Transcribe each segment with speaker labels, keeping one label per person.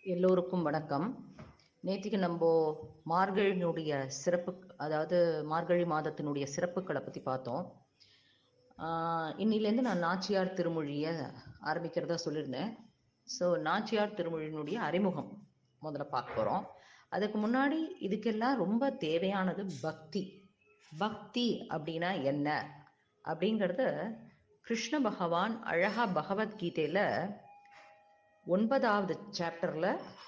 Speaker 1: எல்லோருக்கும் வணக்கம். நேற்றுக்கு நம்ம மார்கழியினுடைய சிறப்பு, அதாவது மார்கழி மாதத்தினுடைய சிறப்புகளை பற்றி பார்த்தோம். இன்னிலேருந்து நான் நாச்சியார் திருமொழியை ஆரம்பிக்கிறதா சொல்லியிருந்தேன். ஸோ நாச்சியார் திருமொழியினுடைய அறிமுகம் முதல்ல பார்க்க போகிறோம். அதுக்கு முன்னாடி இதுக்கெல்லாம் ரொம்ப தேவையானது பக்தி. பக்தி அப்படின்னா என்ன அப்படிங்கிறத கிருஷ்ண பகவான் அழகா பகவத்கீதையில 9வது சாப்டர்ல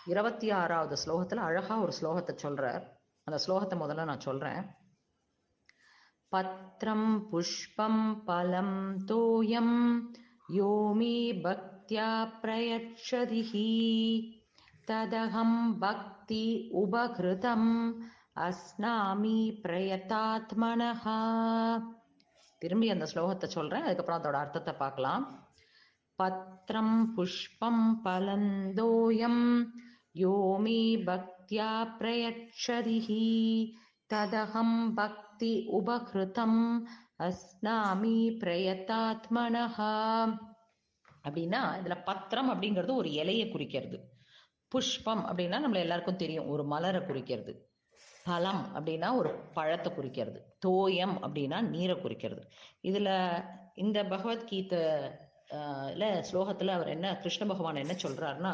Speaker 1: 26வது ஸ்லோகத்துல அழகா ஒரு ஸ்லோகத்தை சொல்றார். அந்த ஸ்லோகத்தை முதல்ல நான் சொல்றேன். பத்ரம் புஷ்பம் பலம் தோயம் யோமி பக்தியா பிரயச்சதிஹி ததகம் பக்தி உபகிருதம் அஸ்னாமி பிரயதாத்மனஹா. திரும்பி அந்த ஸ்லோகத்தை சொல்றேன், அதுக்கப்புறம் அதோட அர்த்தத்தை பார்க்கலாம். பத்ரம் புஷ்பம் பலந்தோயம் யோமி பக்தியா பிரயச்சதிஹி ததகம் பக்தி உபகிருதம் அஸ்னாமி பிரயதாத்மனஹா. அப்படின்னா இதுல பத்திரம் அப்படிங்கிறது ஒரு இலையை குறிக்கிறது. புஷ்பம் அப்படின்னா நம்மள எல்லாருக்கும் தெரியும், ஒரு மலரை குறிக்கிறது. பலம் அப்படின்னா ஒரு பழத்தை குறிக்கிறது. தோயம் அப்படின்னா நீரை குறிக்கிறது. இதுல இந்த பகவத்கீதை ஸ்லோகத்துல அவர் என்ன, கிருஷ்ண பகவான் என்ன சொல்றாருன்னா,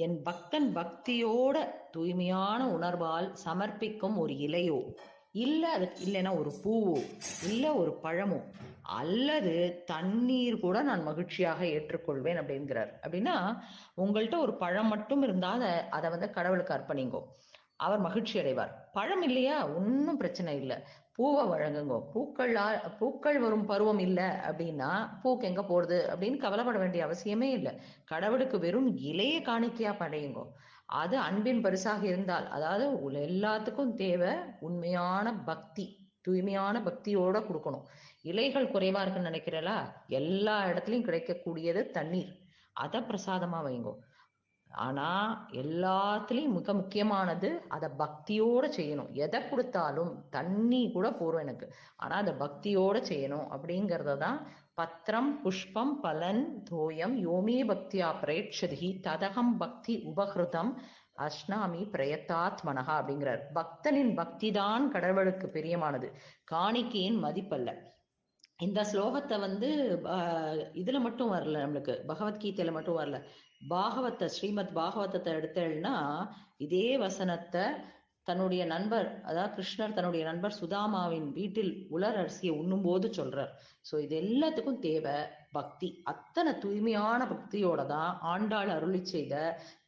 Speaker 1: என் பக்தன் பக்தியோட தூய்மையான உணர்வால் சமர்ப்பிக்கும் ஒரு இலையோ, இல்ல அதுக்கு இல்லைன்னா ஒரு பூவோ, இல்ல ஒரு பழமோ, அல்லது தண்ணீர் கூட நான் மகிழ்ச்சியாக ஏற்றுக்கொள்வேன் அப்படிங்கிறார். அப்படின்னா உங்கள்கிட்ட ஒரு பழம் மட்டும் இருந்தால் அதை கடவுளுக்கு அர்ப்பணிங்கோ, அவர் மகிழ்ச்சி அடைவார். பழம் இல்லையா, ஒன்றும் பிரச்சனை இல்லை, பூவை வழங்குங்க. பூக்கள் வரும் பருவம் இல்லை அப்படின்னா பூக்கு எங்க போறது அப்படின்னு கவலைப்பட வேண்டிய அவசியமே இல்லை. கடவுளுக்கு வெறும் இலையை காணிக்கையா படையுங்க. அது அன்பின் பரிசாக இருந்தால், அதாவது எல்லாத்துக்கும் தேவை உண்மையான பக்தி, தூய்மையான பக்தியோட கொடுக்கணும். இலைகள் குறைவா இருக்குன்னு நினைக்கிறீங்களா, எல்லா இடத்துலயும் கிடைக்கக்கூடியது தண்ணீர், அதை பிரசாதமா வைங்கோ. ஆனா எல்லாத்துலயும் மிக முக்கியமானது அதை பக்தியோட செய்யணும். எதை கொடுத்தாலும் தண்ணி கூட போறோம் எனக்கு, ஆனா அதை பக்தியோட செய்யணும். அப்படிங்கறதான் பத்திரம் புஷ்பம் பலன் தோயம் யோமே பக்தியா பிரேட்சதி ததகம் பக்தி உபகிருதம் அஸ்னாமி பிரயத்தாத்மனஹா அப்படிங்கிறார். பக்தனின் பக்தி தான் கடவுளுக்கு பிரியமானது, காணிக்கையின் மதிப்பல்ல. இந்த ஸ்லோகத்தை இதுல மட்டும் வரல, நம்மளுக்கு பகவத்கீதையில மட்டும் வரல, ஸ்ரீமத் பாகவதத்தை எடுத்தேன்னா இதே வசனத்தை தன்னுடைய நண்பர், அதாவது கிருஷ்ணர் தன்னுடைய நண்பர் சுதாமாவின் வீட்டில் உலர் அரிசியை உண்ணும் போது சொல்றார். சோ இது எல்லாத்துக்கும் தேவை பக்தி. அத்தனை தூய்மையான பக்தியோட தான் ஆண்டாள் அருளி செய்த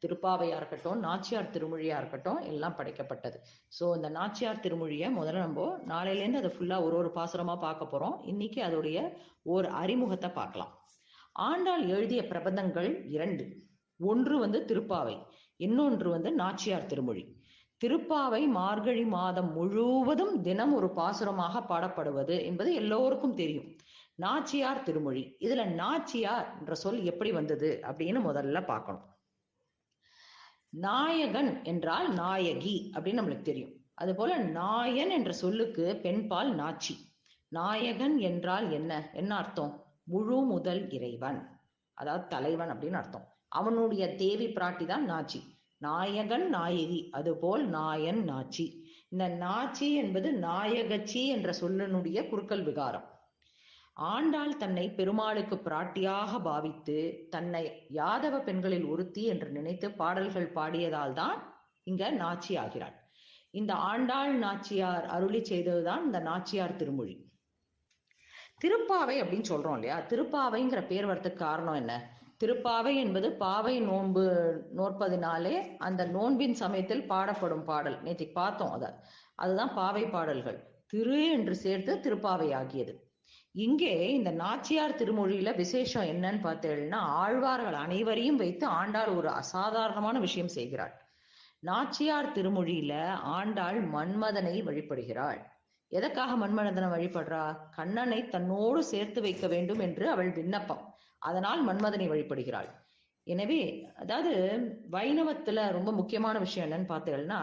Speaker 1: திருப்பாவையா இருக்கட்டும், நாச்சியார் திருமொழியா இருக்கட்டும், எல்லாம் படைக்கப்பட்டது. சோ இந்த நாச்சியார் திருமொழியை முதல்ல நம்ம நாளையிலேருந்து அதை ஃபுல்லா ஒரு பாசுரமா பார்க்க போறோம். இன்னைக்கு அதோடைய ஒரு அறிமுகத்தை பார்க்கலாம். ஆண்டாள் எழுதிய பிரபந்தங்கள் 2. ஒன்று திருப்பாவை, இன்னொன்று நாச்சியார் திருமொழி. திருப்பாவை மார்கழி மாதம் முழுவதும் தினம் ஒரு பாசுரமாக பாடப்படுவது என்பது எல்லோருக்கும் தெரியும். நாச்சியார் திருமொழி, இதுல நாச்சியார் என்ற சொல் எப்படி வந்தது அப்படின்னு முதல்ல பார்க்கணும். நாயகன் என்றால் நாயகி அப்படின்னு நம்மளுக்கு தெரியும். அது போல நாயன் என்ற சொல்லுக்கு பெண்பால் நாச்சி. நாயகன் என்றால் என்ன அர்த்தம்? முழு முதல் இறைவன், அதாவது தலைவன் அப்படின்னு அர்த்தம். அவனுடைய தேவி பிராட்டி தான் நாச்சி. நாயகன் நாயகி, அதுபோல் நாயன் நாச்சி. இந்த நாச்சி என்பது நாயகச்சி என்ற சொல்லினுடைய குறுக்கல் விகாரம். ஆண்டாள் தன்னை பெருமாளுக்கு பிராட்டியாக பாவித்து தன்னை யாதவ பெண்களில் ஒருத்தி என்று நினைத்து பாடல்கள் பாடியதால் தான் இங்க நாச்சி ஆகிறாள். இந்த ஆண்டாள் நாச்சியார் அருளி செய்ததுதான் இந்த நாச்சியார் திருமொழி. திருப்பாவை அப்படின்னு சொல்றோம் இல்லையா, திருப்பாவைங்கிற பேர் வரதுக்கு காரணம் என்ன? திருப்பாவை என்பது பாவை நோன்பு நோற்பதினாலே அந்த நோன்பின் சமயத்தில் பாடப்படும் பாடல். நேற்றைக்கு பார்த்தோம் அதுதான் பாவை பாடல்கள். திரு என்று சேர்த்து திருப்பாவை ஆகியது. இங்கே இந்த நாச்சியார் திருமொழியில விசேஷம் என்னன்னு பார்த்தேன்னா, ஆழ்வார்கள் அனைவரையும் வைத்து ஆண்டாள் ஒரு அசாதாரணமான விஷயம் செய்கிறாள். நாச்சியார் திருமொழியில ஆண்டாள் மன்மதனை வழிபடுகிறாள். எதற்காக மன்மதனை வழிபடுறா? கண்ணனை தன்னோடு சேர்த்து வைக்க வேண்டும் என்று அவள் விண்ணப்பம், அதனால் மன்மதனை வழிபடுகிறாள். எனவே அதாவது வைணவத்துல ரொம்ப முக்கியமான விஷயம் என்னன்னு பார்த்தீங்கன்னா,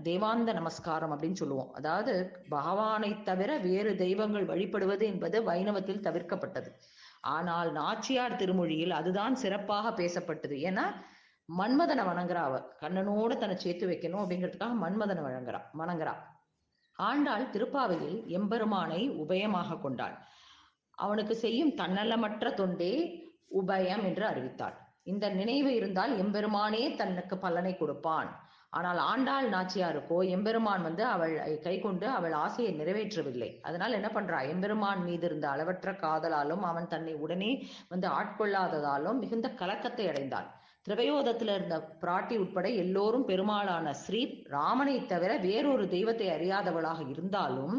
Speaker 1: தேவாந்த நமஸ்காரம் அப்படின்னு சொல்லுவோம். அதாவது பகவானை தவிர வேறு தெய்வங்கள் வழிபடுவது என்பது வைணவத்தில் தவிர்க்கப்பட்டது. ஆனால் நாச்சியார் திருமொழியில் அதுதான் சிறப்பாக பேசப்பட்டது. ஏன்னா மன்மதனை வணங்குறா. அவ கண்ணனோட தன்னை சேர்த்து வைக்கணும் அப்படிங்கிறதுக்காக மன்மதனை வணங்குறா. ஆண்டாள் திருப்பாவையில் எம்பெருமானை உபயமாக கொண்டாள். அவனுக்கு செய்யும் தன்னலமற்ற தொண்டே உபயம் என்று அறிவித்தாள். இந்த நினைவு இருந்தால் எம்பெருமானே தனக்கு பலனை கொடுப்பான். ஆனால் ஆண்டாள் நாச்சியாருக்கோ எம்பெருமான் அவள் கை கொண்டு அவள் ஆசையை நிறைவேற்றவில்லை. அதனால் என்ன பண்றா, எம்பெருமான் மீது இருந்த அளவற்ற காதலாலும் அவன் தன்னை உடனே ஆட்கொள்ளாததாலும் மிகுந்த கலக்கத்தை அடைந்தாள். திரவயோதத்துல இருந்த பிராட்டி உட்பட எல்லோரும் பெருமாளான ஸ்ரீ ராமனை தவிர வேறொரு தெய்வத்தை அறியாதவளாக இருந்தாலும்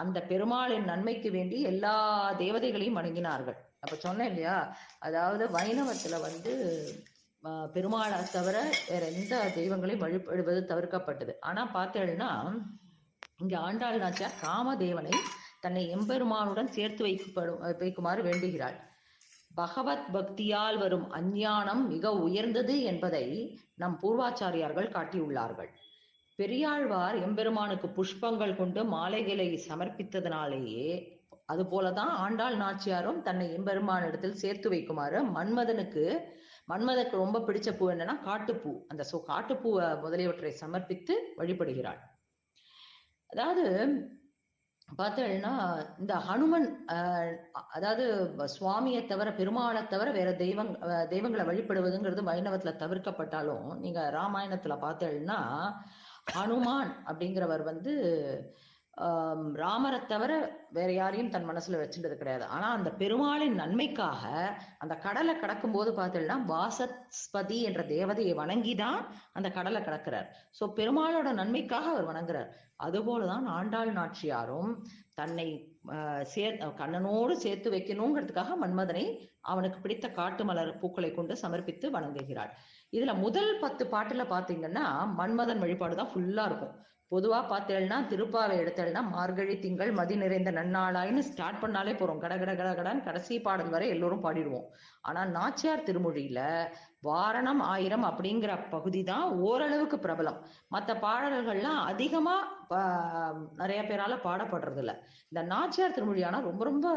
Speaker 1: அந்த பெருமாளின் நன்மைக்கு வேண்டி எல்லா தேவதைகளையும் வணங்கினார்கள். அப்ப சொன்னேன் இல்லையா, அதாவது வைணவத்துல பெருமாளை தவிர வேற எந்த தெய்வங்களையும் வழிபடுவது தவிர்க்கப்பட்டது. ஆனா பார்த்தேன்னா இங்க ஆண்டாள் நாச்சியார் காமதேவனை தன்னை எம்பெருமானுடன் சேர்த்து வைக்குமாறு வேண்டுகிறாள். பகவத் பக்தியால் வரும் அஞ்ஞானம் மிக உயர்ந்தது என்பதை நம் பூர்வாச்சாரியார்கள் காட்டியுள்ளார்கள். பெரியாழ்வார் எம்பெருமானுக்கு புஷ்பங்கள் கொண்டு மாலைகளை சமர்ப்பித்ததனாலேயே அதுபோலதான் ஆண்டாள் நாச்சியாரும் தன்னை எம்பெருமானிடத்தில் சேர்த்து வைக்குமாறு மன்மதனுக்கு ரொம்ப பிடிச்ச பூ என்னன்னா காட்டுப்பூ. அந்த காட்டுப்பூவை முதலியவற்றை சமர்ப்பித்து வழிபடுகிறாள். அதாவது பார்த்தேன்னா இந்த ஹனுமன் அதாவது சுவாமியை தவிர பெருமாளை தவிர வேற தெய்வங்களை வழிபடுவதுங்கிறது வைணவத்துல தவிர்க்கப்பட்டாலும் நீங்க ராமாயணத்துல பார்த்தேன்னா ஹனுமான் அப்படிங்கிறவர் ராமரை தவிர வேற யாரையும் தன் மனசுல வச்சுட்டது கிடையாது. ஆனா அந்த பெருமாளின் நன்மைக்காக அந்த கடலை கடக்கும் போது பார்த்தீங்கன்னா வாசஸ்பதி என்ற தேவதையை வணங்கிதான் அந்த கடலை கடக்கிறார். சோ பெருமாளோட நன்மைக்காக அவர் வணங்குறார். அதுபோலதான் ஆண்டாள் நாச்சியாரும் தன்னை கண்ணனோடு சேர்த்து வைக்கணுங்கிறதுக்காக மன்மதனை அவனுக்கு பிடித்த காட்டு மலர் பூக்களை கொண்டு சமர்ப்பித்து வணங்குகிறாள். இதுல முதல் 10 பாட்டுல பாத்தீங்கன்னா மன்மதன் வழிபாடுதான் ஃபுல்லா இருக்கும். பொதுவா பார்த்தேன்னா திருப்பாவை எடுத்தேன்னா மார்கழி திங்கள் மதி நிறைந்த நன்னாளாயின்னு ஸ்டார்ட் பண்ணாலே போறோம், கடகடன்னு கடைசி பாடல் வரை எல்லோரும் பாடிடுவோம். ஆனா நாச்சியார் திருமொழியில வாரணம் ஆயிரம் அப்படிங்கிற பகுதி தான் ஓரளவுக்கு பிரபலம். மற்ற பாடல்கள்லாம் அதிகமா நிறைய பேரால பாடப்படுறது இல்ல. இந்த நாச்சியார் திருமொழியானா ரொம்ப ரொம்ப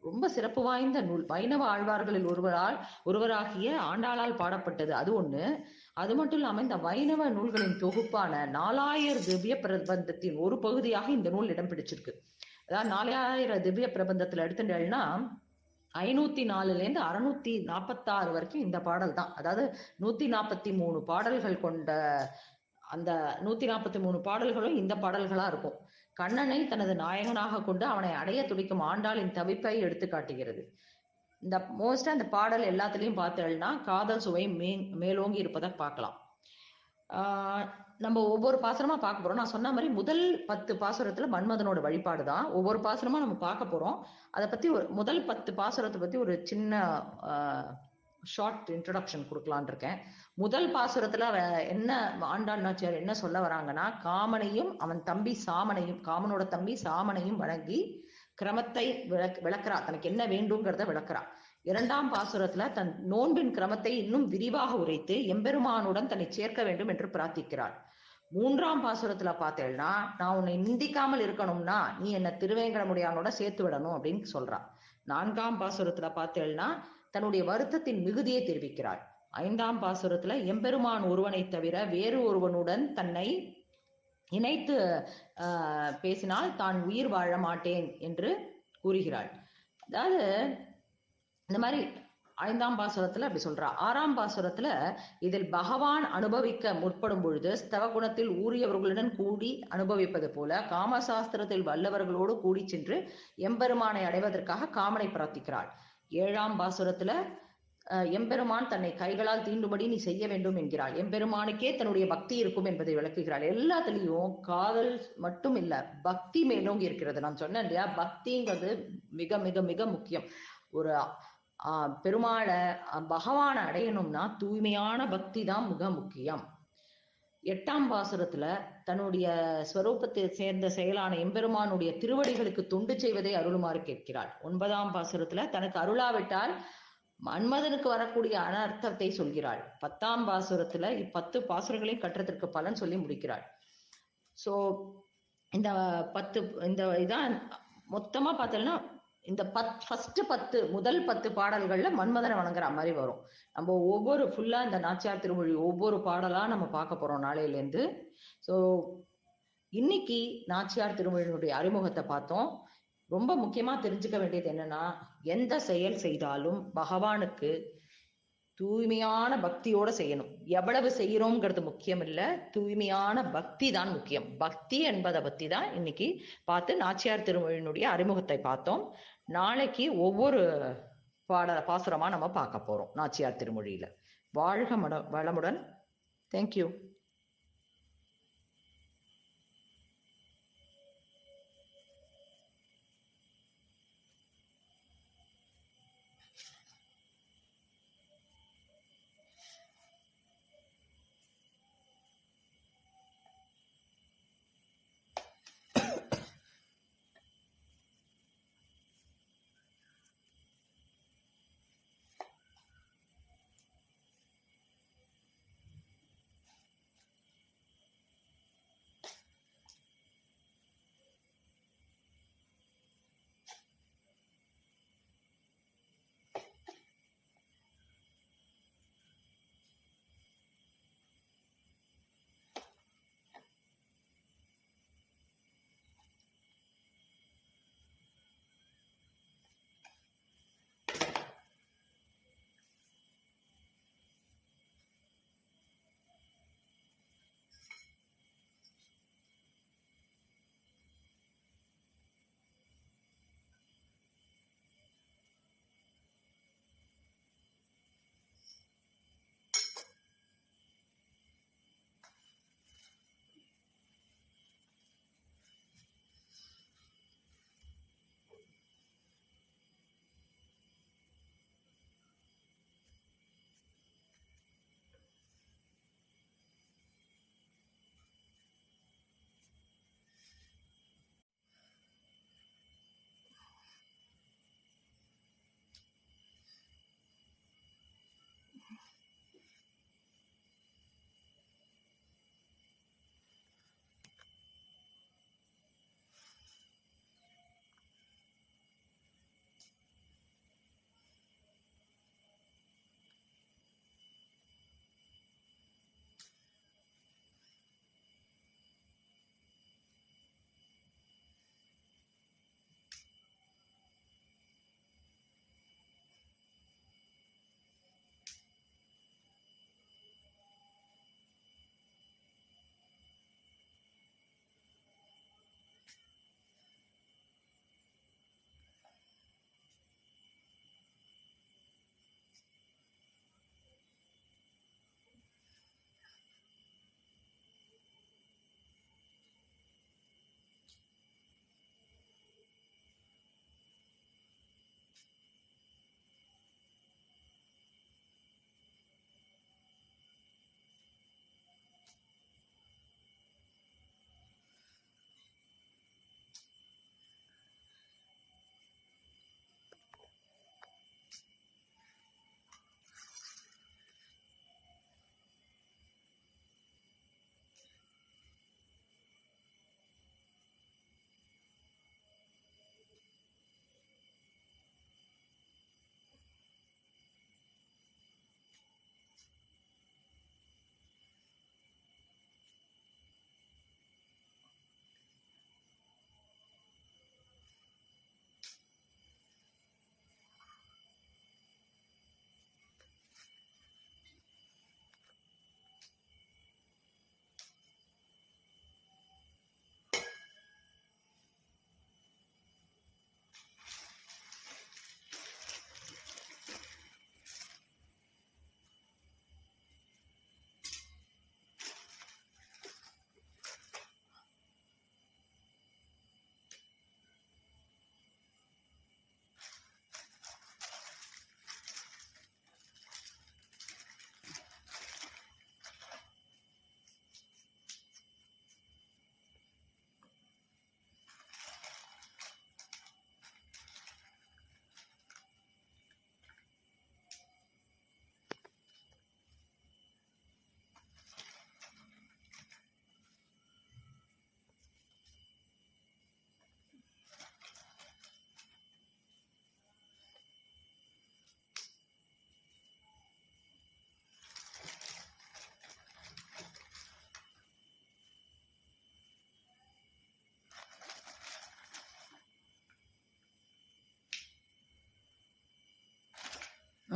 Speaker 1: ரொம்ப சிறப்பு வாய்ந்த நூல். வைணவ ஆழ்வார்களில் ஒருவராகிய ஆண்டாளால் பாடப்பட்டது அது ஒண்ணு. அது மட்டும் இல்லாம இந்த வைணவ நூல்களின் தொகுப்பான 4000 திவ்ய பிரபந்தத்தின் ஒரு பகுதியாக இந்த நூல் இடம் பிடிச்சிருக்கு. அதாவது 4000 திவ்ய பிரபந்தத்துல எடுத்துட்டேன்னா 504 646 வரைக்கும் இந்த பாடல் தான். அதாவது 143 பாடல்கள் கொண்ட அந்த 143 பாடல்களும் இந்த பாடல்களா இருக்கும். கண்ணனை தனது நாயகனாக கொண்டு அவனை அடைய துடிக்கும் ஆண்டாளின் தவிப்பை எடுத்து காட்டுகிறது. இந்த மோஸ்டா இந்த பாடல் எல்லாத்துலயும் பார்த்தேன்னா காதல் சுவை மேலோங்கி இருப்பதை பார்க்கலாம். நம்ம ஒவ்வொரு பாசுரமா பார்க்க போறோம். நான் சொன்ன மாதிரி முதல் 10 பாசுரத்துல மன்மதனோட வழிபாடுதான். ஒவ்வொரு பாசுரமா நம்ம பார்க்க போறோம். அதை பத்தி முதல் 10 பாசுரத்தை பத்தி ஒரு சின்ன ஷார்ட் இன்ட்ரோடக்ஷன் கொடுக்கலான் இருக்கேன். முதல் பாசுரத்துல என்ன ஆண்டாள் நாச்சியார் என்ன சொல்ல வராங்கன்னா, காமனையும் அவன் தம்பி சாமனையும், காமனோட தம்பி சாமனையும் வணங்கி கிரமத்தை விளக்குறா, தனக்கு என்ன வேண்டும்ங்கிறத விளக்குறா. 2ஆம் பாசுரத்துல தன் நோன்பின் கிரமத்தை இன்னும் விரிவாக உரைத்து எம்பெருமானுடன் தன்னை சேர்க்க வேண்டும் என்று பிரார்த்திக்கிறாள். 3ஆம் பாசுரத்துல பார்த்தேன்னா, நான் உன்னை நிந்திக்காமல் இருக்கணும்னா நீ என்ன திருவேங்கடமுடியானோட சேர்த்து விடணும் அப்படின்னு சொல்றா. 4ஆம் பாசுரத்துல பார்த்தேன்னா தன்னுடைய வருத்தத்தின் மிகுதியை தெரிவிக்கிறாள். 5ஆம் பாசுரத்துல எம்பெருமான் ஒருவனை தவிர வேறு ஒருவனுடன் தன்னை இணைத்து பேசினால் தான் உயிர் வாழ மாட்டேன் என்று கூறுகிறாள். அதாவது இந்த மாதிரி 5ஆம் பாசுரத்துல அப்படி சொல்றா. 6ஆம் பாசுரத்துல இதில் பகவான் அனுபவிக்க முற்படும் பொழுது ஸ்தவ குணத்தில் ஊறியவர்களுடன் கூடி அனுபவிப்பது போல காமசாஸ்திரத்தில் வல்லவர்களோடு கூடி சென்று எம்பெருமானை அடைவதற்காக காமனை பிரார்த்திக்கிறாள். 7ஆம் பாசுரத்துல எம்பெருமான் தன்னை கைகளால் தீண்டும்படி நீ செய்ய வேண்டும் என்கிறாள். எம்பெருமானுக்கே தன்னுடைய பக்தி இருக்கும் என்பதை விளக்குகிறாள். எல்லாத்துலயும் காதல் மட்டும் இல்ல, பக்தி மேலோங்கி இருக்கிறது. நான் சொன்னேன் இல்லையா, பக்திங்கிறது மிக மிக மிக முக்கியம். ஒரு பெருமாளை பகவானை அடையணும்னா தூய்மையான பக்தி தான் மிக முக்கியம். 8ஆம் பாசுரத்துல தன்னுடைய ஸ்வரூபத்தை சேர்ந்த செயலான எம்பெருமானுடைய திருவடிகளுக்கு தொண்டு செய்வதை அருளுமாறு கேட்கிறாள். 9ஆம் பாசுரத்துல தனக்கு அருளாவிட்டால் மன்மதனுக்கு வரக்கூடிய அனர்த்தத்தை சொல்கிறாள். 10ஆம் பாசுரத்துல 10 பாசுரங்களையும் கற்றதற்கு பலன் சொல்லி முடிக்கிறாள். சோ இந்த இதான் மொத்தமா பார்த்தோம்னா இந்த ஃபர்ஸ்ட் 10 முதல் 10 பாடல்கள்ல மன்மதனை வணங்குற மாதிரி வரும். நம்ம ஒவ்வொரு ஃபுல்லா இந்த நாச்சியார் திருமொழி ஒவ்வொரு பாடலா நம்ம பார்க்க போறோம் நாளையிலேருந்து. ஸோ இன்னைக்கு நாச்சியார் திருமொழியினுடைய அறிமுகத்தை பார்த்தோம். ரொம்ப முக்கியமா தெரிஞ்சுக்க வேண்டியது என்னன்னா, எந்த செயல் செய்தாலும் பகவானுக்கு தூய்மையான பக்தியோட செய்யணும். எவ்வளவு செய்யறோம்ங்கிறது முக்கியம் இல்ல, தூய்மையான பக்தி தான் முக்கியம். பக்தி என்பதை பத்தி தான் இன்னைக்கு பார்த்து நாச்சியார் திருமொழியினுடைய அறிமுகத்தை பார்த்தோம். நாளைக்கு ஒவ்வொரு பாசுரமா நம்ம பார்க்க போறோம் நாச்சியார் திருமொழியில. வாழ்க வளமுடன். தேங்க்யூ.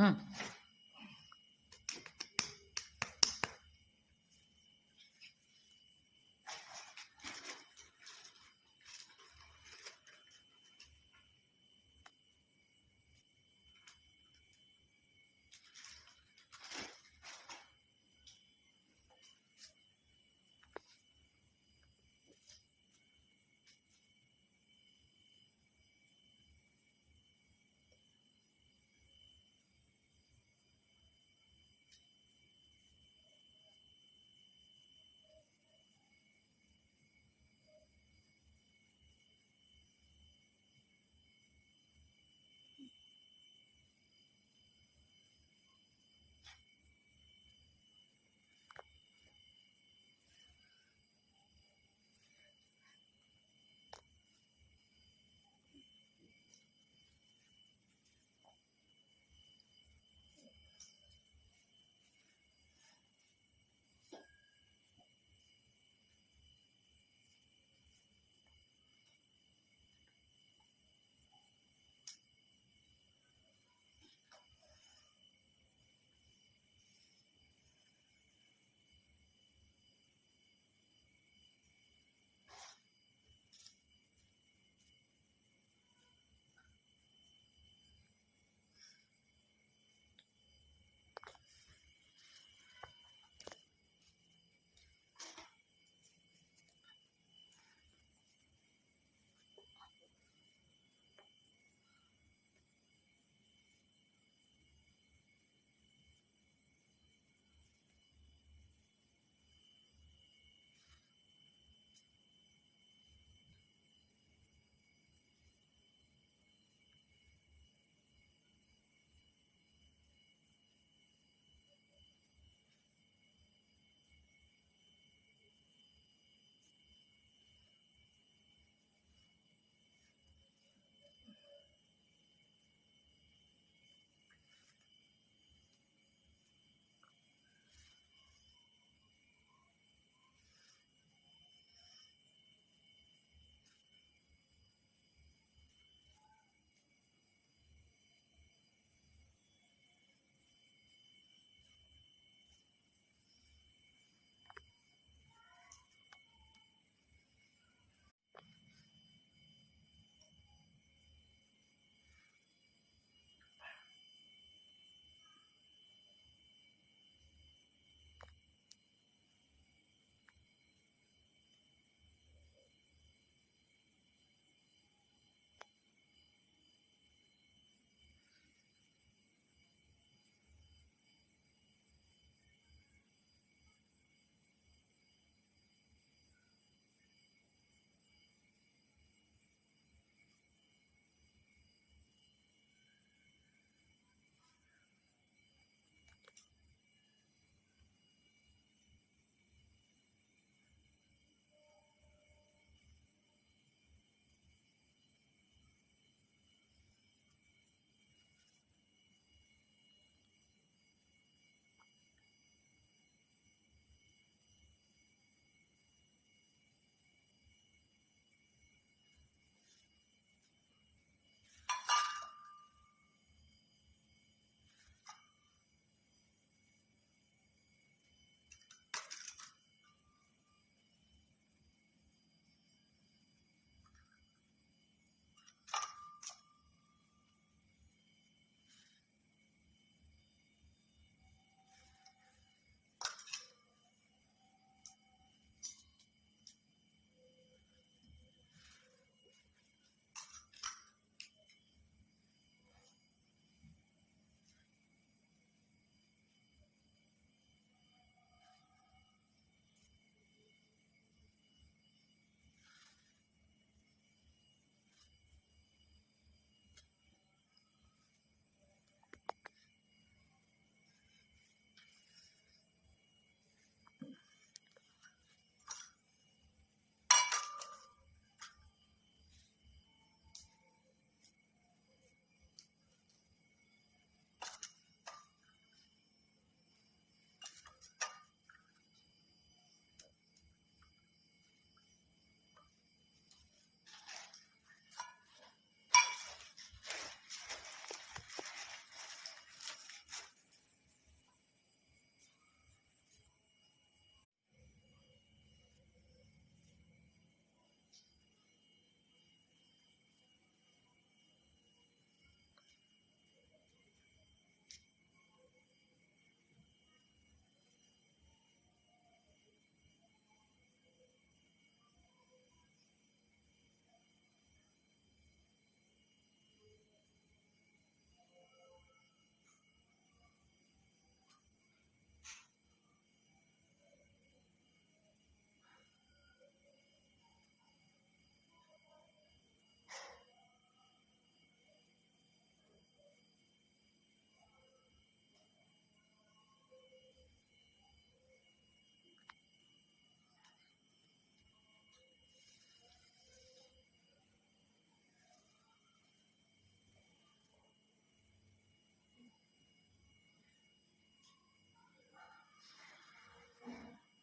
Speaker 1: ம்